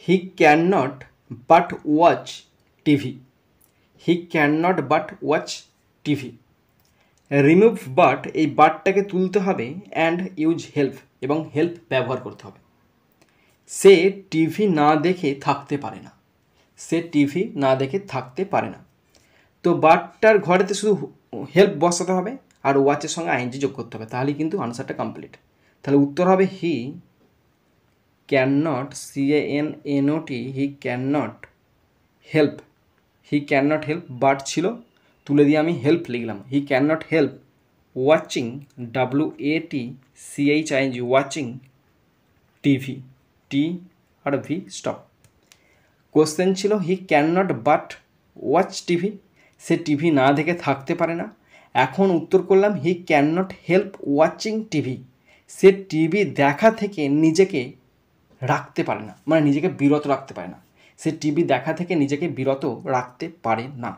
He can not but watch TV. He can not but watch TV. Remove but, এই বাটটাকে তুলতে হবে, and use help, এবং help ব্যবহার করতে হবে। সে টিভি না দেখে থাকতে পারে না। সে টিভি না দেখে থাকতে পারে না। তো বাটটার ঘরেতে শুধু হেল্প বসাতে হবে আর ওয়াচের সঙ্গে আইএনজি যোগ করতে হবে, তাহলেই কিন্তু আনসারটা কমপ্লিট। তাহলে উত্তর হবে he can not, CANNOT, he can not help. He can not help, but ছিল, তুলে দিয়ে আমি হেল্প লিখলাম। He can not help watching, WATCHING, watching TV, T আর ভি স্টপ। কোশ্চেন ছিল he can not but watch TV, সে TV না দেখে থাকতে পারে না। এখন উত্তর করলাম he can not help watching TV, সে টিভি দেখা থেকে নিজেকে রাখতে পারে না, মানে নিজেকে বিরত রাখতে পারে না। সে টিভি দেখা থেকে নিজেকে বিরত রাখতে পারে না।